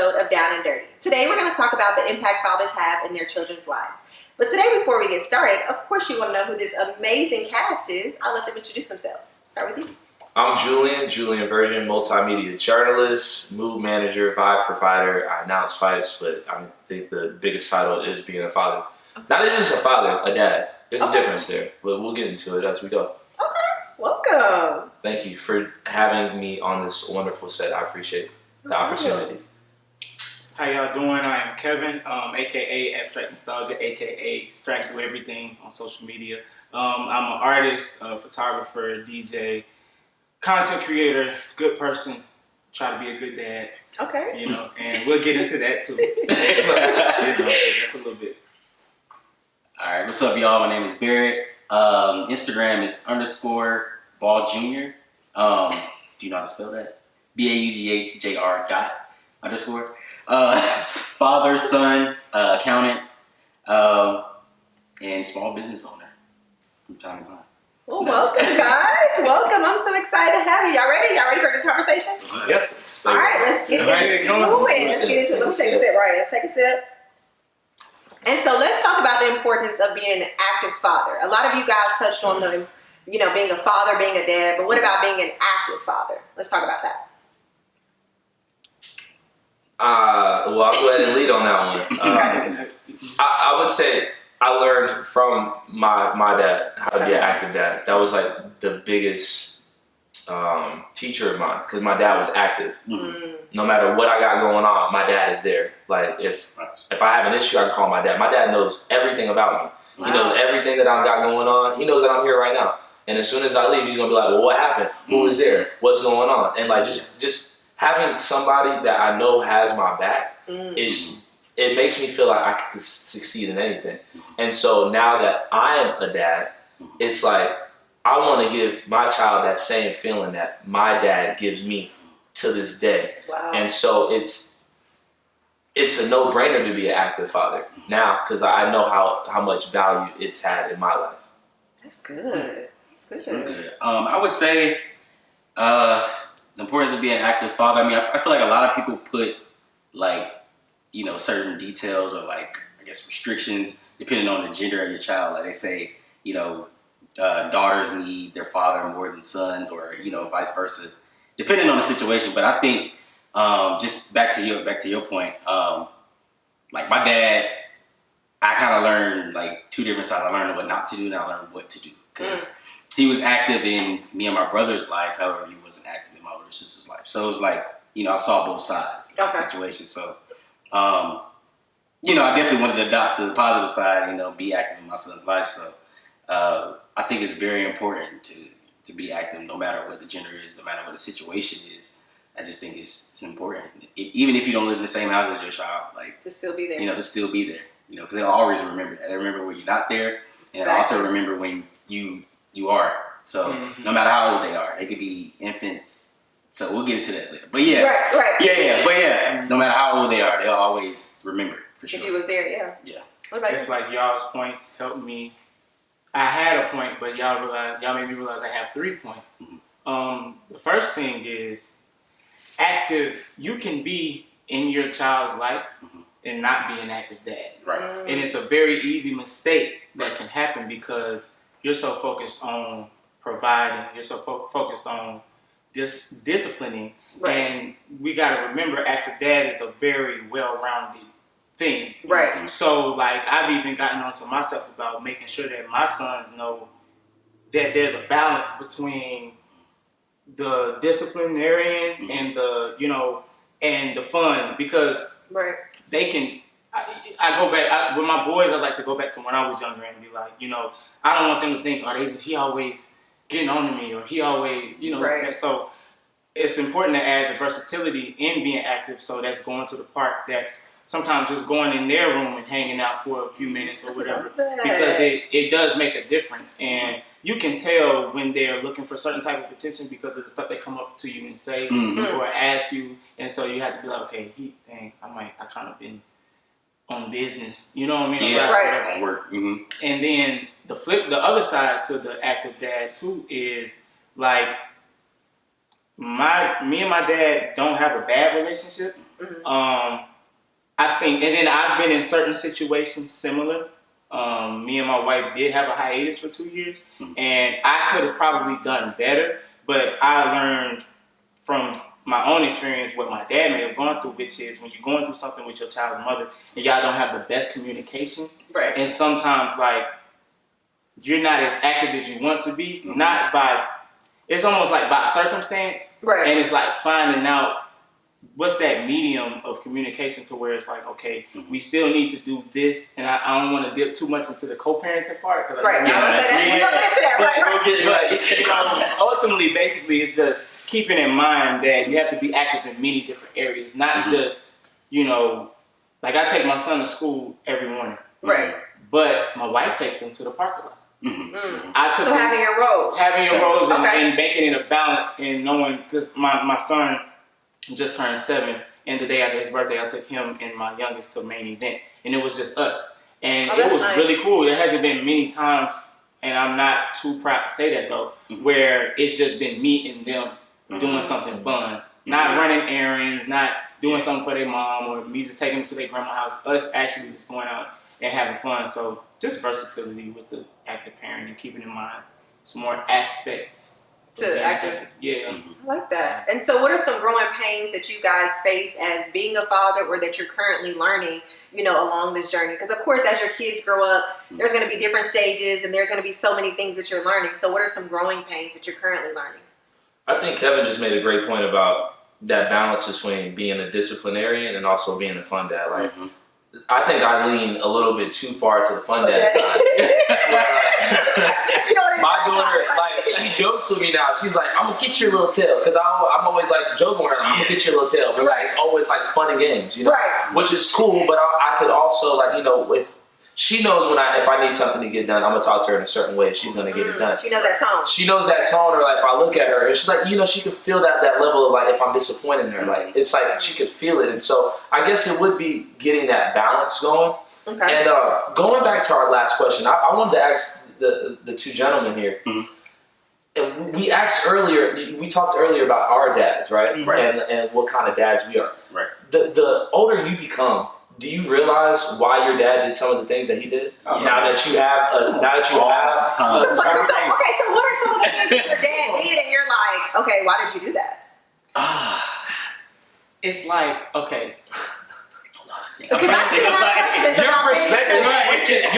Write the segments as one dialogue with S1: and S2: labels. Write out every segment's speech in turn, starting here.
S1: episode of Down and Dirty. Today we're going to talk about the impact fathers have in their children's lives. But today, before we get started, of course you want to know who this amazing cast is. I'll let them introduce themselves. Start with you.
S2: I'm Julien Virgin, multimedia journalist, mood manager, vibe provider. I announce fights, but I think the biggest title is being a father. Not even just a father, a dad. There's a difference there, but we'll get into it as we go.
S1: Okay, welcome.
S2: Thank you for having me on this wonderful set. I appreciate the opportunity.
S3: How y'all doing? I am Kevin, aka Abstract Nostalgia, aka Strack Do Everything on social media. I'm an artist, photographer, DJ, content creator, good person, try to be a good dad.
S1: Okay.
S3: You know, and we'll get into that too. You know, so that's a little bit.
S4: All right, what's up, y'all? My name is Barrett. Instagram is _Baugh Jr. Do you know how to spell that? BAUGHJR. Father, son, accountant, and small business owner from time to time.
S1: Well, welcome, guys. Welcome. I'm so excited to have you. Y'all ready? Y'all ready for a good conversation?
S2: Yes.
S1: All right, let's get into it. Let's get into it. Let's take a sip, right? Let's take a sip. And so let's talk about the importance of being an active father. A lot of you guys touched on the, being a father, being a dad, but what about being an active father? Let's talk about that.
S2: Well, I'll go ahead and lead on that one. I would say I learned from my dad how to be an active dad. That was like the biggest teacher of mine, because my dad was active. Mm-hmm. No matter what I got going on, my dad is there. Like if I have an issue, I can call my dad. My dad knows everything about me. Wow. He knows everything that I've got going on. He knows that I'm here right now. And as soon as I leave, he's gonna be like, "Well, what happened? Who was there? What's going on?" And like just having somebody that I know has my back it makes me feel like I can succeed in anything. And so now that I am a dad, it's like I want to give my child that same feeling that my dad gives me to this day. Wow. And so it's a no-brainer to be an active father now, because I know how much value it's had in my life.
S1: That's good. That's good.
S4: I would say the importance of being an active father. I mean, I feel like a lot of people put certain details or restrictions depending on the gender of your child. Like they say, daughters need their father more than sons, or vice versa, depending on the situation. But I think just back to your point, like my dad, I kind of learned like two different sides. I learned what not to do, and I learned what to do, because he was active in me and my brother's life. However, he wasn't active in my older sister's life. So it was like, I saw both sides of the situation. So, I definitely wanted to adopt the positive side, be active in my son's life. So I think it's very important to be active, no matter what the gender is, no matter what the situation is. I just think it's important. Even if you don't live in the same house as your child, like
S1: to still be there.
S4: To still be there. Because they'll always remember that. They remember when you're not there, and also remember when you are. So no matter how old they are, they could be infants. So we'll get into that later. But yeah,
S1: right.
S4: Yeah. But yeah, no matter how old they are, they'll always remember for sure.
S1: If he was there,
S4: yeah.
S1: What about
S3: it's like y'all's points helped me. I had a point, but y'all made me realize I have 3 points. Mm-hmm. The first thing is active. You can be in your child's life and not be an active dad.
S4: Right.
S3: And it's a very easy mistake that can happen because you're so focused on providing. You're so focused on disciplining. Right. And we got to remember, active dad is a very well-rounded thing.
S1: Right.
S3: So, like, I've even gotten onto myself about making sure that my sons know that there's a balance between the disciplinarian and the, and the fun, because they can. I go back with my boys. I like to go back to when I was younger and be like, I don't want them to think, he always getting on to me, or he always, So it's important to add the versatility in being active. So that's going to the park. That's sometimes just going in their room and hanging out for a few minutes or whatever, because it does make a difference. And you can tell when they're looking for certain type of attention because of the stuff they come up to you and say or ask you. And so you have to be like, okay, I kind of been on business, you know what I mean?
S4: Yeah,
S3: right.
S4: On work. Mm-hmm.
S3: And then the other side to the active dad too is like me and my dad don't have a bad relationship, I think, and then I've been in certain situations similar. Me and my wife did have a hiatus for 2 years, and I could have probably done better, but I learned from my own experience what my dad may have gone through, which is when you're going through something with your child's mother and y'all don't have the best communication,
S1: right?
S3: And sometimes like you're not as active as you want to be, not by, it's almost like by circumstance,
S1: right?
S3: And it's like finding out what's that medium of communication to where it's like, okay, we still need to do this, and I don't want to dip too much into the co-parenting part, because ultimately, basically, it's just keeping in mind that you have to be active in many different areas, not just, you know, like I take my son to school every morning,
S1: right?
S3: But my wife takes them to the parking lot.
S1: So having your roles,
S3: and making it a balance, and knowing, because my son just turned 7, and the day after his birthday, I took him and my youngest to the main event, and it was just us, and it was really cool. There hasn't been many times, and I'm not too proud to say that though, where it's just been me and them doing something fun, not running errands, not doing something for their mom, or me just taking them to their grandma's house. Us actually just going out and having fun. So just versatility with the active parenting, keeping in mind some more aspects
S1: to active.
S3: Yeah.
S1: I like that. And so what are some growing pains that you guys face as being a father, or that you're currently learning, you know, along this journey? Because of course, as your kids grow up, there's going to be different stages, and there's going to be so many things that you're learning. So what are some growing pains that you're currently learning?
S2: I think Kevin just made a great point about that balance between being a disciplinarian and also being a fun dad. Like, I think I lean a little bit too far to the fun dad side. My daughter, like, she jokes with me now. She's like, "I'm gonna get your little tail," because I'm always like joking with her. Like, "I'm gonna get your little tail," but like, it's always like fun and games, you know, which is cool. But I could also, like, you know, if she knows if I need something to get done, I'm gonna talk to her in a certain way. She's gonna get it done.
S1: She knows that tone.
S2: She knows that tone, or like if I look at her, it's like, you know, she could feel that level of like if I'm disappointed in her, like it's like she could feel it. And so I guess it would be getting that balance going.
S1: Okay.
S2: And going back to our last question, I wanted to ask the two gentlemen here. And we talked earlier about our dads, right? And what kind of dads we are.
S4: Right.
S2: The older you become, do you realize why your dad did some of the things that he did? Now that you have time.
S1: So what are some of the things that your dad did, and you're like, okay, why did you do that?
S3: It's like, okay.
S1: Because I see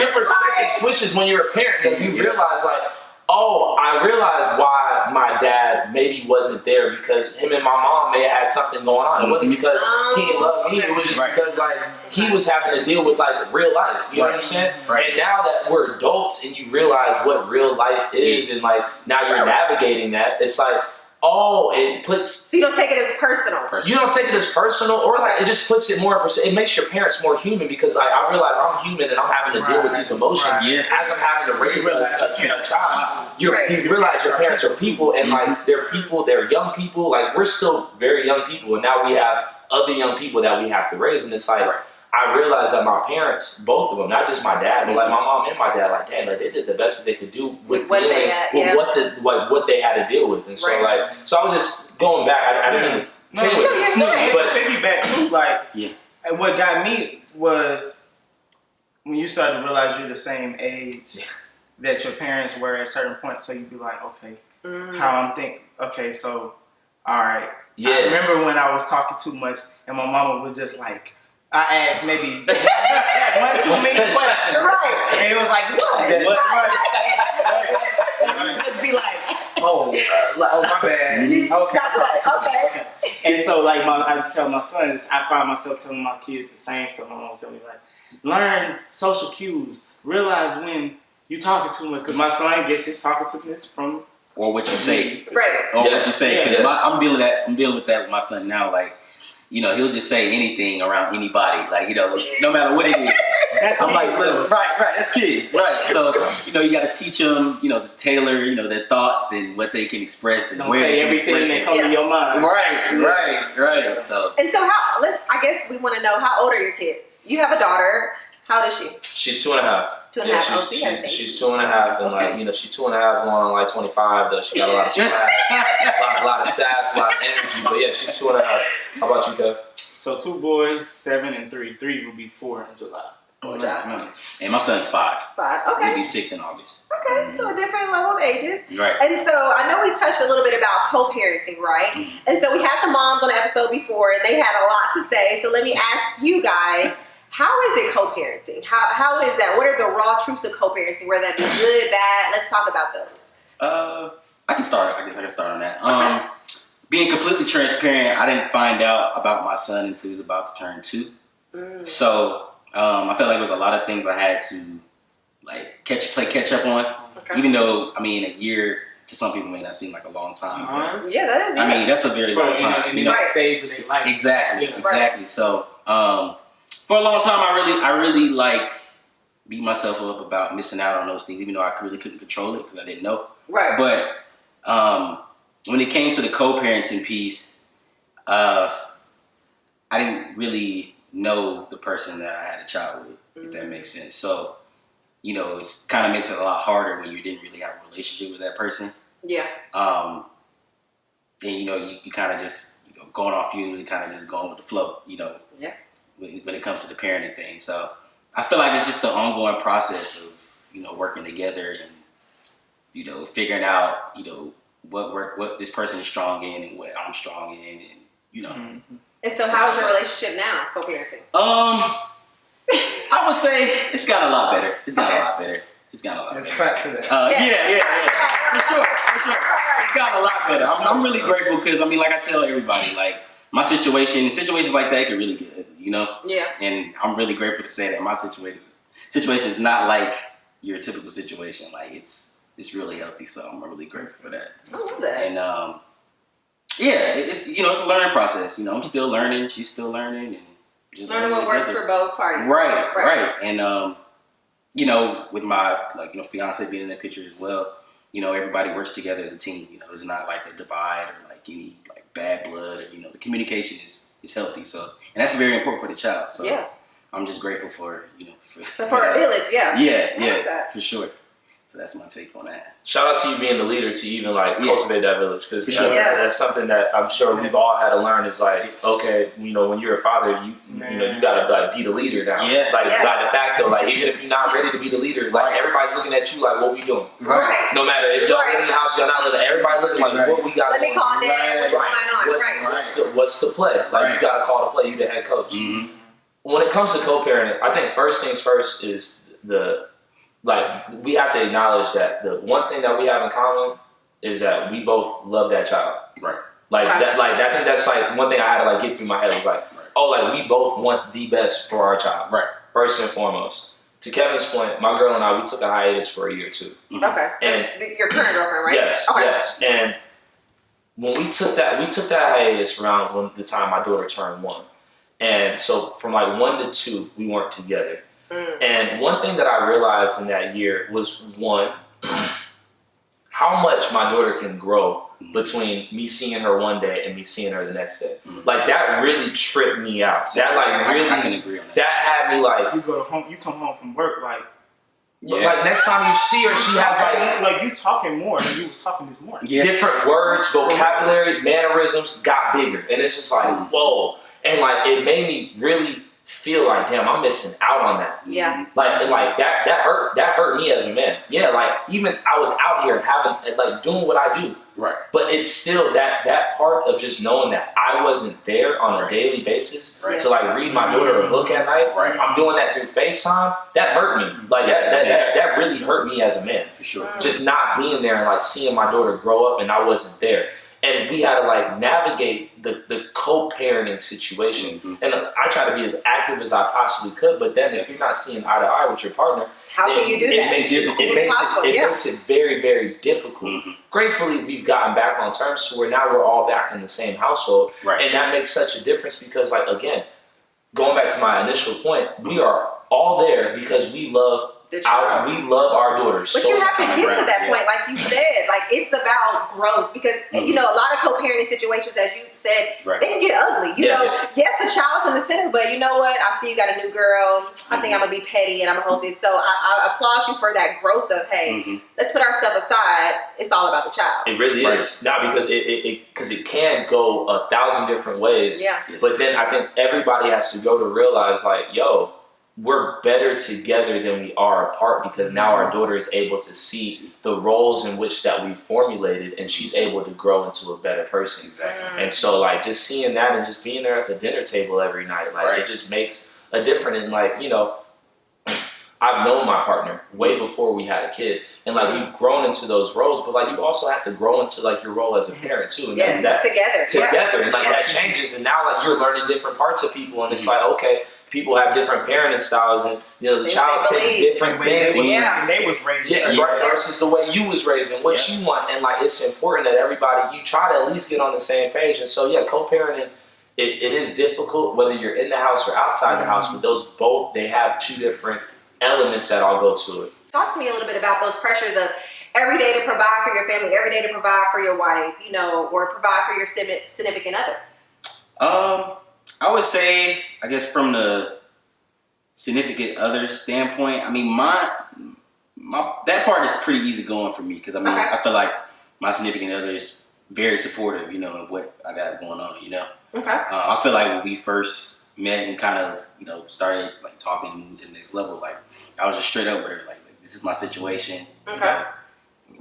S2: your perspective switches when you're a parent, and you realize like, oh, I realized why my dad maybe wasn't there, because him and my mom may have had something going on. It wasn't because he didn't love me. It was just because like he was having to deal with like real life. You know what I'm saying? And now that we're adults and you realize what real life is, and like now you're navigating that, it's like, oh, it puts.
S1: So you don't take it as personal.
S2: You don't take it as personal, or like it just puts it more. It makes your parents more human, because like I realize I'm human and I'm having to deal with these emotions as I'm having to raise a child. You realize your parents are people, and like they're people, they're young people. Like we're still very young people, and now we have other young people that we have to raise. And it's like I realized that my parents, both of them, not just my dad, but like my mom and my dad, like they did the best that they could do with
S1: what they had,
S2: what they had to deal with. And so so I was just going back. I didn't even say it.
S3: But piggyback too, like, and what got me was when you start to realize you're the same age that your parents were at certain points. So you'd be like, okay, how I'm thinking. Okay, so all right. I remember when I was talking too much, and my mama was just like, I asked maybe one too many questions. And it was like, what? Just be like, oh my bad. Okay. And so like I tell my sons, I find myself telling my kids the same stuff. My mom tells me like, learn social cues. Realize when you're talking too much, because my son gets his talkativeness from
S4: what you say.
S1: Or
S4: what you say. Because I'm dealing with that with my son now. Like, you know, he'll just say anything around anybody, like, you know, no matter what it is. I'm like, look, right, that's kids, right? So, you know, you got to teach them, you know, to tailor, you know, their thoughts and what they can express and
S3: don't
S4: where
S3: say
S4: they can
S3: everything
S4: express
S3: that comes to your mind.
S4: Right. So,
S1: and so I guess we want to know, how old are your kids? You have a daughter. How old is she?
S2: She's 2.5.
S1: 2.5.
S2: She's 2.5, and
S1: Okay.
S2: like, you know, she's 2.5 going on like 25. Though she got a lot of swag, a lot of sass, a lot of energy. But yeah, she's 2.5. How about you, Kev?
S3: So 2 boys, 7 and 3. 3 will be 4 in July.
S4: Oh, nice. And my son's 5.
S1: 5.
S4: He'll
S1: Okay.
S4: be 6 in August.
S1: Okay. So a different level of ages.
S4: Right.
S1: And so I know we touched a little bit about co-parenting, right?
S4: Mm-hmm.
S1: And so we had the moms on the episode before, and they had a lot to say. So let me ask you guys, how is it co-parenting? How is that? What are the raw truths of co-parenting? Whether that be good, bad? Let's talk about those.
S4: I can start. I guess I can start on that. Being completely transparent, I didn't find out about my son until he was about to turn 2. So I felt like there was a lot of things I had to like play catch up on.
S1: Okay.
S4: Even though, I mean, a year to some people may not seem like a long time. But,
S1: Yeah, that is.
S4: I mean, that's a very long time.
S3: In the next stage of their life.
S4: Exactly,
S3: Yeah.
S4: exactly. So for a long time, I really like beat myself up about missing out on those things, even though I really couldn't control it because I didn't know.
S1: Right.
S4: But when it came to the co-parenting piece, I didn't really know the person that I had a child with, if that makes sense. So, you know, it kind of makes it a lot harder when you didn't really have a relationship with that person.
S1: Yeah.
S4: And, you know, you kind of just going off fumes and kind of just going with the flow, you know,
S1: Yeah.
S4: when it comes to the parenting thing. So I feel like it's just an ongoing process of, you know, working together and, you know, figuring out, you know, what this person is strong in and what I'm strong in, and, you know.
S3: Mm-hmm.
S1: And so how's your relationship now, co-parenting?
S4: I would say it's got a lot better. It's got a lot better.
S3: Let's clap to that.
S4: Yeah. For sure. It's got a lot better. I'm really grateful because, I mean, like I tell everybody, like, my situations like that can really get, you know?
S1: Yeah.
S4: And I'm really grateful to say that my situation is not like your typical situation. Like, it's really healthy, so I'm really grateful for that.
S1: I love that.
S4: And, yeah, it's, you know, it's a learning process. You know, I'm still learning, she's still learning, and just
S1: Learning what works for both parties.
S4: Right. And, you know, with my, like, you know, fiance being in the picture as well, you know, everybody works together as a team. You know, it's not like a divide or like any like bad blood, or, you know, the communication is healthy. So, and that's very important for the child. So
S1: Yeah.
S4: I'm just grateful for, you know,
S1: So for a village, yeah. I like
S4: Yeah,
S1: that.
S4: for sure. So that's my take on that.
S2: Shout out to you being the leader to even like cultivate that village, because that's something that I'm sure we've all had to learn. Is like, okay, you know, when you're a father, you know, you gotta like be the leader now. By de facto, like even if you're not ready to be the leader, like everybody's looking at you like, what we doing?
S1: Right.
S2: No matter if y'all live in the house, y'all not living. Everybody looking like, what we got?
S1: Let me call Dad. What's going on?
S2: What's the play? Like you gotta call the play. You the head coach.
S4: Mm-hmm.
S2: When it comes to co-parenting, I think first things first is we have to acknowledge that the one thing that we have in common is that we both love that child.
S4: Right.
S2: I think that's like one thing I had to like get through my head was like, we both want the best for our child.
S4: Right.
S2: First and foremost. To Kevin's point, my girl and I, we took a hiatus for a year too.
S1: Okay. And your current girlfriend, right?
S2: Yes.
S1: Okay.
S2: Yes. And when we took that hiatus around the time my daughter turned 1. And so from like 1 to 2, we weren't together. And one thing that I realized in that year was, one, how much my daughter can grow between me seeing her one day and me seeing her the next day. Like that really tripped me out. That like really,
S4: I can agree on that.
S2: That had me like,
S3: You go to home, you come home from work like
S2: next time you see her, she has
S3: like you talking more than you was talking this morning.
S2: different words, vocabulary, mannerisms got bigger, and it's just like whoa, and like it made me really feel like, damn, I'm missing out on that.
S1: Yeah.
S2: Like that hurt me as a man. Yeah, like even I was out here doing what I do.
S4: Right.
S2: But it's still that part of just knowing that I wasn't there on a daily basis to like read my daughter a book at night.
S4: Right.
S2: I'm doing that through FaceTime. That hurt me. Like that really hurt me as a man.
S4: For sure.
S2: Just not being there and like seeing my daughter grow up and I wasn't there. And we had to like navigate the co-parenting situation. And I try to be as active as I possibly could, but then if you're not seeing eye to eye with your partner,
S1: how can you do that?
S2: It makes it very, very difficult. Gratefully, we've gotten back on terms to where now we're all back in the same household.
S4: Right.
S2: And that makes such a difference because, like, again, going back to my initial point, we are all there because we love we love our daughters.
S1: But
S2: so
S1: you have to get to that
S4: yeah.
S1: point, like you said, like it's about growth because you know a lot of co-parenting situations, as you said,
S4: Right.
S1: they can get ugly. You
S2: Yes.
S1: know, yes, the child's in the center, but you know what? I see you got a new girl. I think I'm gonna be petty and I'm gonna hold this. So I applaud you for that growth of hey, let's put ourselves aside. It's all about the child.
S2: It really is. Now because it can go 1,000 different ways.
S1: Yeah.
S4: Yes.
S2: But then I think everybody has to go to realize like, yo, we're better together than we are apart because now our daughter is able to see the roles in which that we formulated and she's able to grow into a better person.
S4: Exactly.
S2: And so like just seeing that and just being there at the dinner table every night, like it just makes a difference. And like, you know, I've known my partner way before we had a kid and like we've grown into those roles, but like you also have to grow into like your role as a parent too. And
S1: Yes,
S2: together. And like that
S1: Yes.
S2: changes and now like you're learning different parts of people and it's like, okay, people have different parenting styles and you know the
S1: Things
S2: child
S1: they
S2: takes
S1: believe.
S2: different
S3: They
S2: things.
S3: was raised.
S2: Right, versus the way you was raised and what you want. And like it's important that everybody you try to at least get on the same page. And so yeah, co-parenting it is difficult whether you're in the house or outside the house, but those both they have two different elements that all go to it.
S1: Talk to me a little bit about those pressures of every day to provide for your family, every day to provide for your wife, you know, or provide for your significant other.
S4: I would say, I guess from the significant other standpoint, I mean, my that part is pretty easy going for me because I mean, I feel like my significant other is very supportive, you know, of what I got going on, you know.
S1: Okay.
S4: I feel like when we first met and kind of, you know, started like talking and moving to the next level, like I was just straight up with her, like this is my situation.
S1: Okay.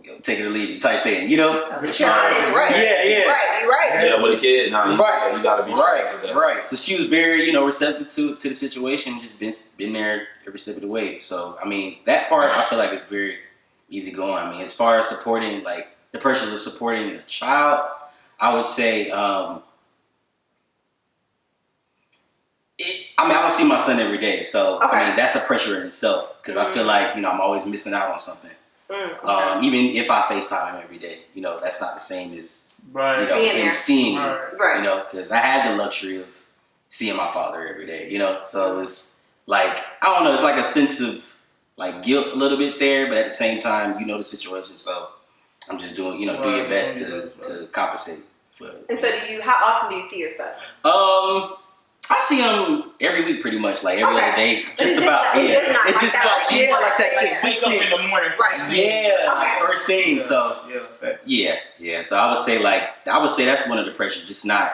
S4: You know, take it or leave it type thing, you know.
S1: Sure, it's right.
S4: Yeah.
S1: You're right.
S2: Yeah, with a kid, you gotta be straight with that.
S4: Right. So she was very, you know, receptive to the situation, just been there every step of the way. So I mean, that part I feel like is very easy going. I mean, as far as supporting like the pressures of supporting a child, I would say I don't see my son every day, so I mean that's a pressure in itself because I feel like you know I'm always missing out on something. Even if I FaceTime him every day, you know that's not the same as you know him seeing me, you know, because I had the luxury of seeing my father every day, you know. So it's like I don't know, it's like a sense of like guilt a little bit there, but at the same time, you know the situation, so I'm just doing do your best to compensate for it.
S1: And so how often do you see your son?
S4: I see him every week, pretty much, like every other day, just about.
S1: It's
S4: just like that consistent.
S3: Wake up in the morning,
S4: like first thing. So yeah. So I would say that's one of the pressures, just not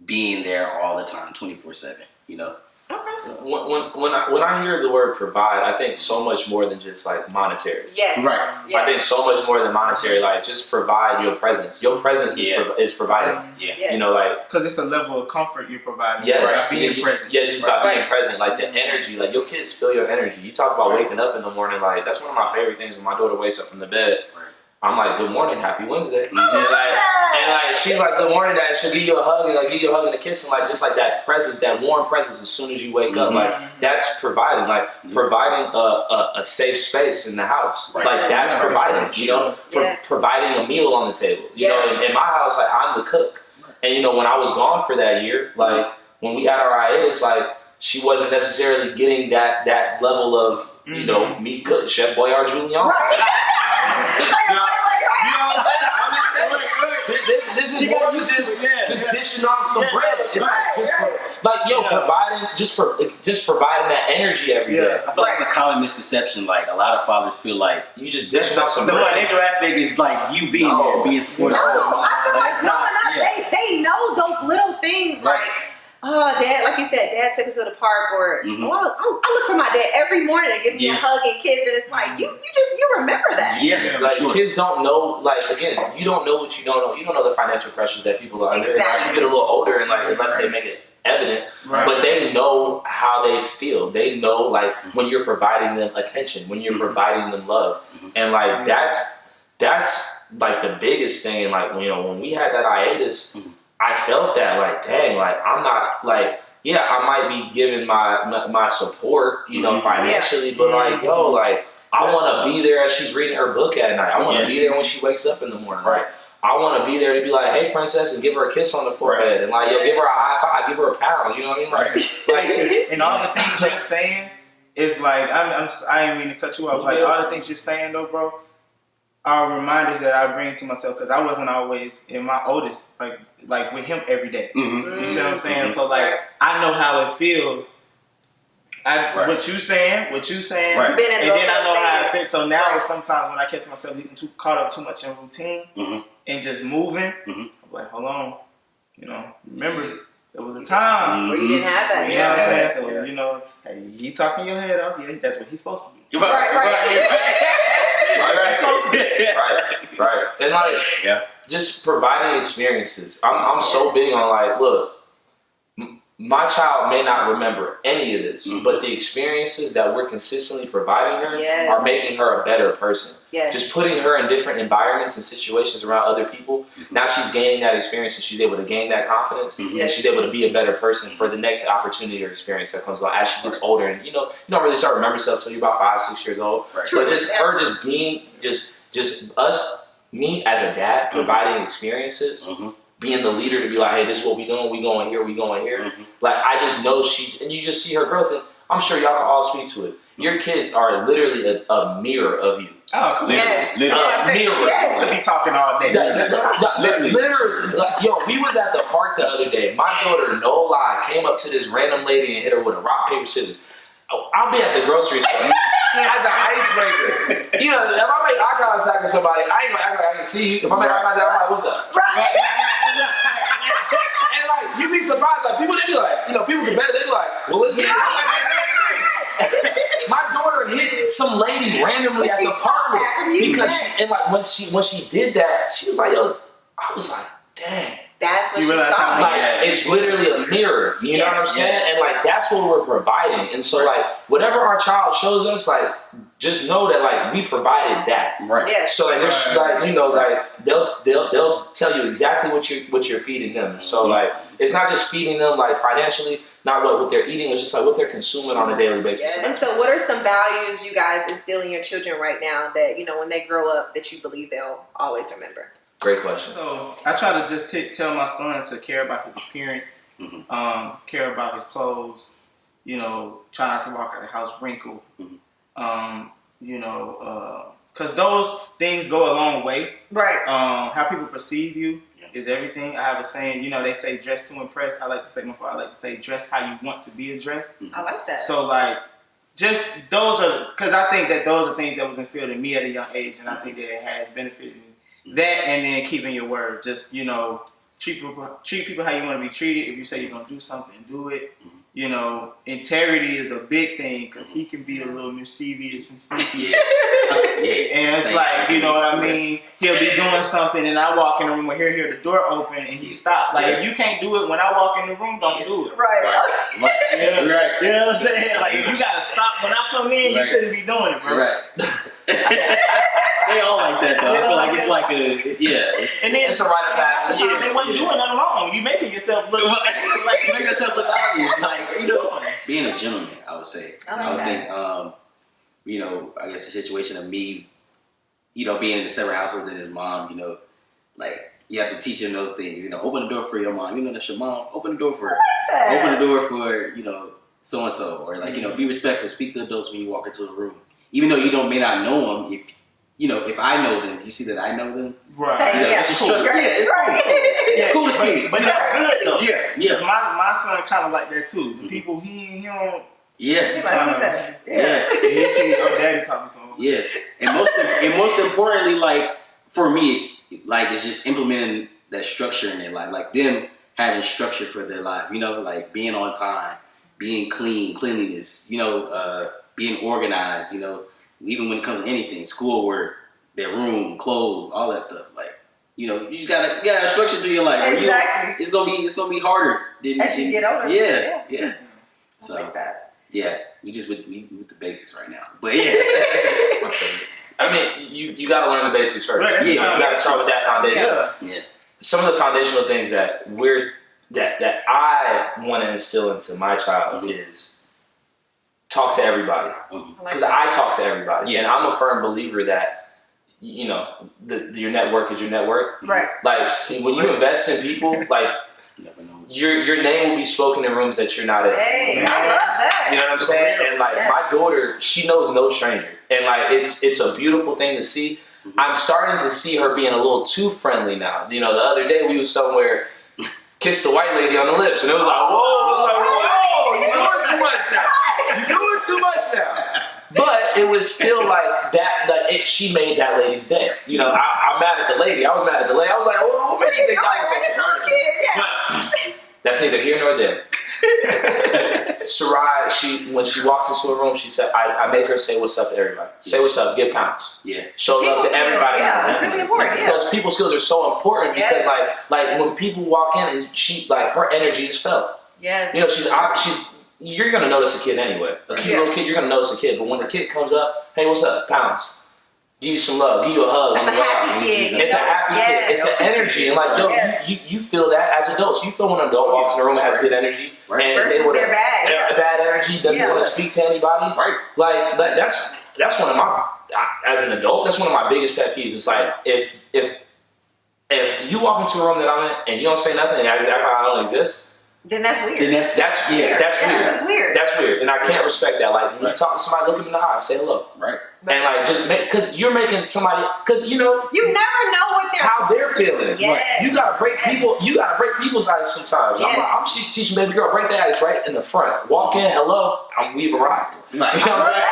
S4: being there all the time, 24/7. You know.
S1: Okay.
S2: So when I hear the word provide, I think so much more than just like monetary.
S1: Yes.
S4: Right.
S1: Yes.
S2: I think so much more than monetary. Like just provide your presence. Your presence is providing.
S4: Yeah.
S1: Yes.
S2: You know, like
S3: because it's a level of comfort you're providing.
S2: Yeah,
S3: by being present.
S2: Yeah, just by being present. Like the energy. Like your kids feel your energy. You talk about waking up in the morning. Like that's one of my favorite things when my daughter wakes up from the bed. I'm like, good morning, happy Wednesday. And like she's like, good morning, Dad. She'll give you a hug and like give you a hug and a kiss and like just like that presence, that warm presence as soon as you wake up. Like that's providing, like providing a safe space in the house. Like that's providing, you know, providing a meal on the table. You know, in my house, like I'm the cook. And you know, when I was gone for that year, like when we had our hiatus, like she wasn't necessarily getting that level of, you know, me cook, Chef Boyard Julien. You know what I'm saying? I'm just saying. This is more you just dishing off some bread. It's like just providing that energy every day.
S4: I feel like it's a common misconception. Like a lot of fathers feel like
S2: you just dishing off some
S4: the
S2: bread.
S4: financial aspect is like you being there, being supportive.
S1: No, I feel like growing up, they know those little things like. Oh, Dad, like you said, Dad took us to the park, or I look for my dad every morning to give me a hug and kiss, and it's like you remember that.
S2: Yeah, like kids don't know. Like again, you don't know what you don't know. You don't know the financial pressures that people are under. Exactly. You get a little older, and like unless they make it evident, but they know how they feel. They know like when you're providing them attention, when you're providing them love, and like that's like the biggest thing. And like you know when we had that hiatus. I felt that like, dang, like I'm not like, yeah, I might be giving my support, you know, financially, but like, yo, like I want to be there as she's reading her book at night. I want to be there when she wakes up in the morning. Right. I want to be there to be like, hey, princess, and give her a kiss on the forehead, and like, yo, give her a high five, give her a pound. You know what I mean? Like
S3: and all the things you're saying it's like I didn't mean to cut you off. Like all the things you're saying though, bro, are reminders that I bring to myself because I wasn't always in my oldest like with him every day. You see what I'm saying? So like I know how it feels. What you saying, and then I know how it feels. So now sometimes when I catch myself getting too caught up too much in routine and just moving, I'm like, hold on, remember there was a time
S1: where you didn't have that.
S3: You know what I'm saying? So hey, he talking your head up. Yeah, that's what he's supposed to do.
S2: Right. And like, just providing experiences. I'm so big on like, look, my child may not remember any of this, but the experiences that we're consistently providing her are making her a better person. Just putting her in different environments and situations around other people. Now she's gaining that experience and she's able to gain that confidence and she's able to be a better person for the next opportunity or experience that comes along as she gets older. And you don't really start remembering stuff until you're about 5, 6 years old. But just her just being just us, me as a dad providing experiences. Being the leader to be like, hey, this is what we doing. We going here. We going here. Like I just know and you just see her growth. And I'm sure y'all can all speak to it. Your kids are literally a mirror of you.
S3: Oh, cool.
S1: Yes.
S3: Literally. Mirror. Yes. To be talking all day.
S2: Literally. Like, yo, we was at the park the other day. My daughter, no lie, came up to this random lady and hit her with a rock, paper, scissors. I'll be at the grocery store as an icebreaker. If I make eye contact with somebody, I ain't gonna act like I can see you. If I make eye contact, I'm like, what's up? And like, you'd be surprised. Like, people, they be like, people can better. They be like, well, listen. My daughter hit some lady randomly at the park because when she did that, she was like, yo, I was like, dang.
S1: That's what she saw.
S2: Like, it's literally a mirror. You know what I'm saying? And like, that's what we're providing. And so like, whatever our child shows us, like, just know that like we provided that.
S4: Right.
S1: Yes.
S2: So like, there's like they'll tell you exactly what you're feeding them. So like, it's not just feeding them like financially, not what they're eating. It's just like what they're consuming on a daily basis.
S1: Yeah. And so, what are some values you guys instill in your children right now that when they grow up that you believe they'll always remember?
S2: Great question.
S3: So I try to just tell my son to care about his appearance, care about his clothes, try not to walk out of the house wrinkled, because those things go a long way. Right. How people perceive you is everything. I have a saying, they say dress to impress. I like to say dress how you want to be addressed.
S1: I like that.
S3: So like, just those are, because I think that those are things that was instilled in me at a young age, and I think that it has benefited me. That and then keeping your word, just treat people how you want to be treated. If you say you're gonna do something, do it. Integrity is a big thing because he can be a little mischievous and sneaky. And it's like, you know what I mean? He'll be doing something and I walk in the room where hear the door open and he stopped. Like if you can't do it when I walk in the room, don't do it.
S1: Right.
S3: You know what I'm saying? Like if you gotta stop when I come in, you shouldn't be doing it, bro.
S4: Right. They all like that though. I feel like it's like
S3: and then
S2: it's a rite of passage.
S3: They wasn't doing nothing wrong. You making yourself look
S4: like you make yourself look obvious. Like being a gentleman, I would say. I would think I guess the situation of me, being in a separate household than his mom, like you have to teach him those things. Open the door for your mom. That's your mom. Open the door for her. Open the door for so and so, or like be respectful. Speak to adults when you walk into the room, even though you may not know them. If I know them, you see that I know them.
S3: Right.
S4: It's cool. It's cool to speak.
S3: But that's good though.
S4: Yeah.
S3: My son kind of like that too. The people he don't.
S4: Yeah.
S1: He like, who's that?
S3: Daddy talking to him.
S4: Yeah. And most importantly, like for me, it's just implementing that structure in their life. Like them having structure for their life. Like being on time, being cleanliness. Being organized. Even when it comes to anything, schoolwork, their room, clothes, all that stuff. Like, you just gotta have structure to your life.
S1: Exactly.
S4: It's gonna be harder
S1: as you get older.
S4: Yeah.
S1: So like that.
S4: Yeah, we with the basics right now. But yeah.
S2: I mean, you gotta learn the basics first.
S3: Right,
S2: you gotta start with that foundation.
S4: Yeah.
S2: Some of the foundational things that I want to instill into my child is talk to everybody, because I talk to everybody, and I'm a firm believer that your network is your net worth.
S1: Right.
S2: Like when you invest in people, like your name will be spoken in rooms that you're not in.
S1: Hey, I love that.
S2: You know what I'm I'm saying? And like my daughter, she knows no stranger. And like it's a beautiful thing to see. I'm starting to see her being a little too friendly now. You know, the other day we was somewhere, kissed the white lady on the lips, and it was like, whoa, you're doing too much now. You're doing too much now. But it was still like that. Like she made that lady's day. You know, I'm mad at the lady. I was mad at the lady. I was like, what made you think I was like, that's neither here nor there. Sarai, when she walks into a room, she said, I make her say what's up to everybody. Say what's up, give pounds.
S4: Yeah.
S2: Show love to everybody.
S1: Yeah, that's really important.
S2: Because people skills are so important because like when people walk in and she like her energy is felt.
S1: Yes.
S2: You know, she's you're gonna notice a kid anyway. A cute little kid, you're gonna notice a kid. But when the kid comes up, hey, what's up? Pounds. Give you some love. Give you a hug.
S1: That's a happy kid.
S2: It's a happy kid. It's the energy. And like, you feel that as adults. You feel when an adult walks in the room and has good energy.
S4: Right.
S2: And
S1: versus
S2: able to,
S1: their
S2: bad energy, doesn't want to speak to anybody.
S4: Right.
S2: Like that's one of my, as an adult, that's one of my biggest pet peeves. It's like if you walk into a room that I'm in and you don't say nothing and I don't exist,
S1: then that's weird.
S4: Then that's weird.
S2: That's weird.
S1: That's weird.
S2: That's weird. And I can't respect that. Like when you talk to somebody, look them in the eye, say hello.
S4: Right.
S2: And like just because you're making somebody, because you know
S1: you never know what
S2: they're feeling.
S1: Yes.
S2: You gotta break people. You gotta break people's ice sometimes.
S1: Yes.
S2: I'm teaching baby girl, break the ice right in the front. Walk in, hello. We've arrived.
S4: Right.
S2: You know what I'm saying?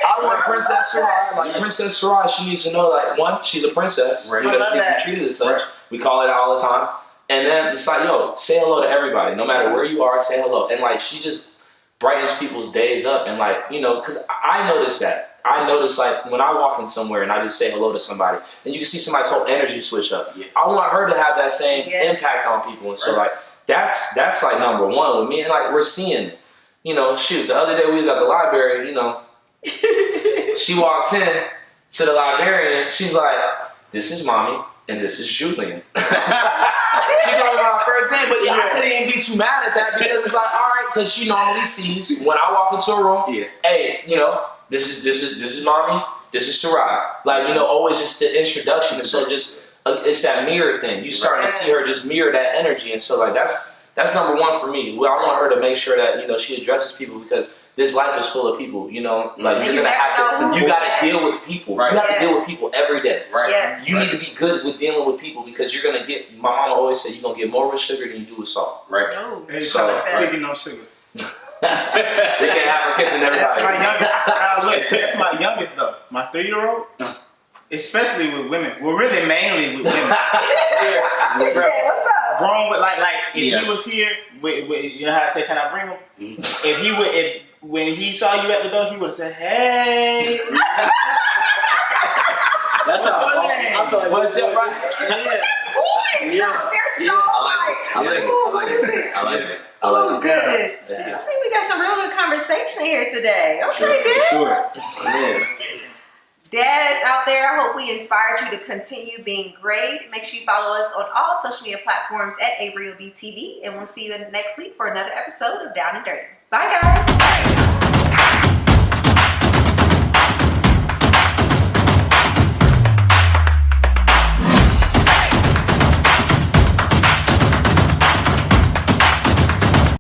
S2: I want Princess Sarai. Like Princess Sarai, she needs to know like one, she's a princess because she needs to be treated as such. We call it all the time. And then it's like, yo, say hello to everybody. No matter where you are, say hello. And like, she just brightens people's days up. And like, you know, because I noticed that. I notice like when I walk in somewhere and I just say hello to somebody and you can see somebody's whole energy switch up. Yeah. I want her to have that same impact on people. And so like, that's like number one with me. And like, we're seeing it. You know, shoot, the other day we was at the library, you know, she walks in to the librarian. She's like, this is mommy. And this is Julien. She called me my first name, but I couldn't even be too mad at that because it's like, all right, because she normally sees when I walk into a room, hey, you know, this is mommy, this is Sarai. Like, you know, always just the introduction. And so just it's that mirror thing. You starting to see her just mirror that energy. And so like that's number one for me. Well, I want her to make sure that, you know, she addresses people because this life is full of people, you know, like you're gonna have to, you gotta deal with people. Right. You have to deal with people every day. Right. Yes. You need to be good with dealing with people because you're gonna get, my mama always said, you're gonna get more with sugar than you do with salt. Right.
S3: Oh. Hey, so speaking on sugar.
S2: She can't have her kissing everybody.
S3: That's my youngest though. My 3-year-old. Especially with women. Well, really mainly with women.
S1: He said, what's up?
S3: Grown with like if he was here, you know how I say, can I bring him? If when he saw you at the door, he would have said, "Hey."
S4: That's how.
S2: What's your right?
S1: They're so
S4: I like it.
S1: Oh goodness! I think we got some real good conversation here today. Okay, Dad.
S4: Sure.
S1: Dads out there, I hope we inspired you to continue being great. Make sure you follow us on all social media platforms at AybrielBTV, and we'll see you next week for another episode of Down and Dirty. Bye, guys.